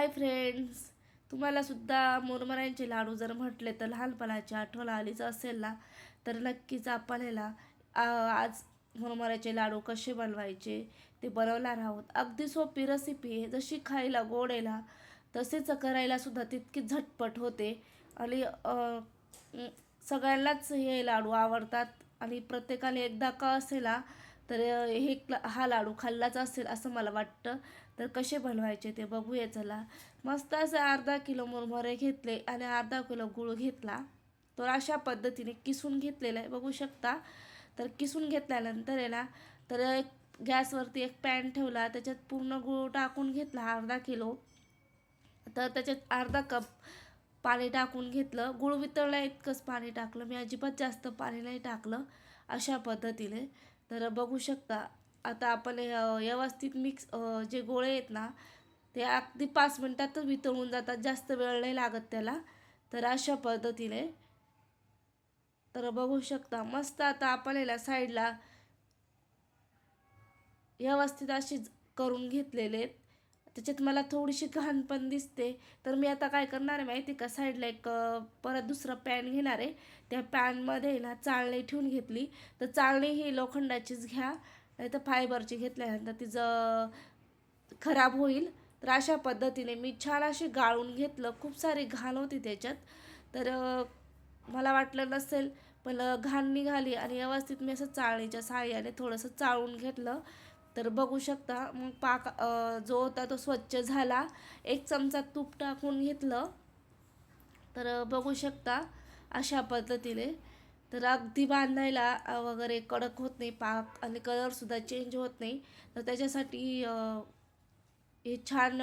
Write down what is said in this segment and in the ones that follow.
Hi friends, तुम्हालासुद्धा मुरमुऱ्यांचे लाडू जर म्हटले तर लहानपणाची आठवण आलीच असेल ना. तर नक्कीच आपण ह्याला आज मुरमुऱ्याचे लाडू कसे बनवायचे ते बनवणार आहोत. अगदी सोपी रेसिपी आहे. जशी खायला गोड आहे ना, तसेच करायलासुद्धा तितकी झटपट होते. आणि सगळ्यांनाच हे लाडू आवडतात आणि प्रत्येकाने एकदा का असेल ना तर हा लाडू खाल्लाच असेल असं मला वाटतं. तर कसे बनवायचे ते बघूया चला. मस्त असे अर्धा किलो मुरमुरे घेतले आणि अर्धा किलो गूळ घेतला. तर अशा पद्धतीने किसून घेतलेलं आहे बघू शकता. तर किसून घेतल्यानंतर आहे ना, तर गॅसवरती एक पॅन ठेवला, त्याच्यात पूर्ण गूळ टाकून घेतला अर्धा किलो. तर त्याच्यात अर्धा कप पाणी टाकून घेतलं. गूळ वितळल्या इतकंच पाणी टाकलं, मी अजिबात जास्त पाणी नाही टाकलं. अशा पद्धतीने तर बघू शकता. आता आपण व्यवस्थित मिक्स जे गोळे आहेत ना ते अगदी 5 मिनटातच वितळून जातात, जास्त वेळ नाही लागत त्याला. तर अशा पद्धतीने तर बघू शकता. मस्त आता आपण याला साईडला व्यवस्थित अशी करून घेतलेले आहेत. त्याच्यात मला थोडीशी घाण पण दिसते, तर मी आता काय करणार आहे माहिती का, साईडला एक परत दुसरा पॅन घेणार आहे. त्या पॅनमध्ये ना चाळणी ठेवून घेतली. तर चाळणी ही लोखंडाचीच घ्या, नाही तर फायबरची घेतल्यानंतर तिचं खराब होईल. तर अशा पद्धतीने मी छान अशी गाळून घेतलं. खूप सारी घाण होती त्याच्यात, तर मला वाटलं नसेल, पण घाण निघाली आणि व्यवस्थित मी असं चाळणीच्या साहाय्याने थोडंसं चाळून घेतलं. तर बघू शकता मग पाक जो होता तो स्वच्छ झाला. एक चमचा तूप टाकून घेतलं. तर बघू शकता अशा पद्धतीने. तर अगदी बांधायला वगैरे कडक होत नाही पाक आणि कलरसुद्धा चेंज होत नाही. तर त्याच्यासाठी हे छान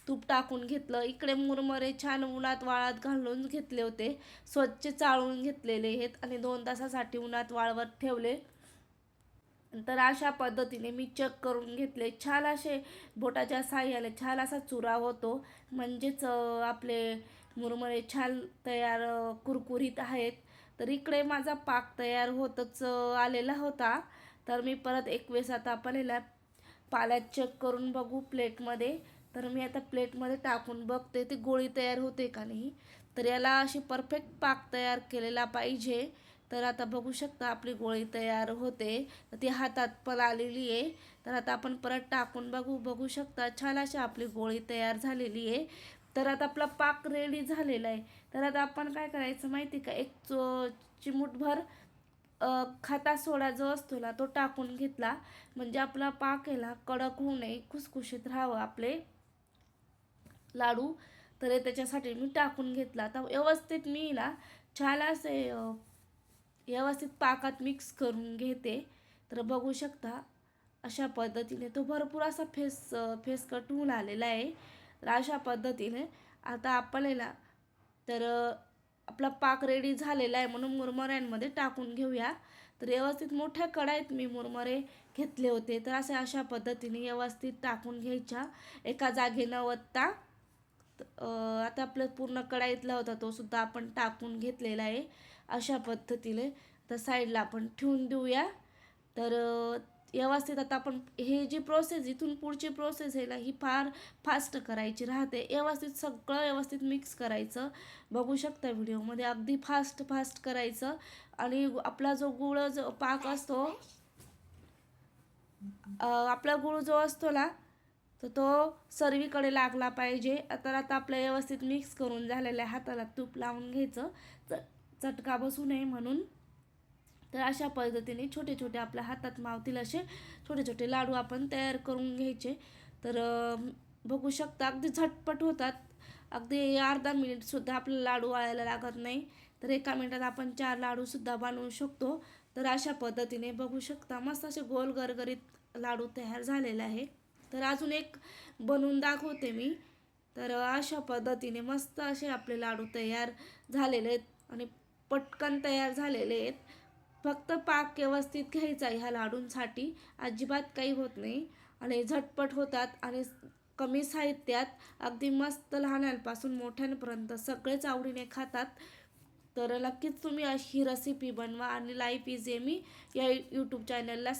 तूप टाकून घेतलं. इकडे मुरमुरे छान उन्हात वाळत घालून घेतले होते, स्वच्छ चाळून घेतलेले आहेत आणि 2 तासासाठी उन्हात वाळवत ठेवले. तर अशा पद्धतीने मी चेक करून घेतले. छान असे बोटाच्या साहाय्याने छान असा चुरा होतो, म्हणजेच आपले मुरमुरे छान तयार कुरकुरीत आहेत. तर इकडे माझा पाक तयार होतच आलेला होता. तर मी परत एक वेळेस आता आपण याला पाल्यात चेक करून बघू प्लेटमध्ये. तर मी आता प्लेटमध्ये टाकून बघते ते गोळी तयार होते का नाही. तर याला अशी परफेक्ट पाक तयार केलेला पाहिजे. तर आता बघू शकता आपली गोळी तयार होते. तर ती हातात पण आलेली आहे. तर आता आपण परत टाकून बघू शकता छान अशी आपली गोळी तयार झालेली आहे. तर आता आपला पाक रेडी झालेला आहे. तर आता आपण काय करायचं माहिती का, एक चिमूटभर खाता सोडा जो असतो ना तो टाकून घेतला, म्हणजे आपला पाक आहे ना कडक होऊ नये, खुसखुशीत राहावं आपले लाडू. तर त्याच्यासाठी मी टाकून घेतला. आता व्यवस्थित मी ना छान असे व्यवस्थित पाकात मिक्स करून घेते. तर बघू शकता अशा पद्धतीने तो भरपूर असा फेसकट होऊन आलेला आहे. तर अशा पद्धतीने आता आपण याला तर आपला पाक रेडी झालेला आहे, म्हणून मुरमुऱ्यांमध्ये टाकून घेऊया. तर व्यवस्थित मोठ्या कढाईत मी मुरमुरे घेतले होते. तर अशा पद्धतीने व्यवस्थित टाकून घ्यायच्या, एका जागी न वतता. आता आपलं पूर्ण कढाईतला होता तो सुद्धा आपण टाकून घेतलेला आहे अशा पद्धतीने. तर साईडला आपण ठेवून देऊया. तर व्यवस्थित आता आपण हे जी प्रोसेस, इथून पुढची प्रोसेस आहे ना ही फार फास्ट करायची राहते. व्यवस्थित सगळं व्यवस्थित मिक्स करायचं. बघू शकता व्हिडिओमध्ये अगदी फास्ट फास्ट करायचं. आणि आपला जो गुळ जो पाक असतो, आपला गूळ जो असतो ना तर तो सर्वीकडे लागला पाहिजे. तर आता आपल्या व्यवस्थित मिक्स करून झालेल्या हाताला तूप लावून घ्यायचं, चटका बसू नये म्हणून. तर अशा पद्धतीने छोटे छोटे आपल्या हातात मावतील असे छोटे छोटे लाडू आपण तयार करून घ्यायचे. तर बघू शकता अगदी झटपट होतात. अगदी अर्धा मिनिटसुद्धा आपल्याला लाडू वाळायला लागत नाही. तर 1 मिनिटात आपण 4 लाडूसुद्धा बनवू शकतो. तर अशा पद्धतीने बघू शकता मस्त असे गोल गरगरीत लाडू तयार झालेले आहे. तर अजून एक बनवून दाखवते मी. तर अशा पद्धतीने मस्त असे आपले लाडू तयार झालेले आहेत आणि पटकन तयार झालेले आहेत. फक्त पाक व्यवस्थित घ्यायचा ह्या लाडूंसाठी, अजिबात काही होत नाही आणि झटपट होतात आणि कमी साहित्यात अगदी मस्त. लहानांपासून मोठ्यांपर्यंत सगळेच आवडीने खातात. तर नक्कीच तुम्ही अशी रेसिपी बनवा आणि लाईफ इज एमी या यूट्यूब चॅनलला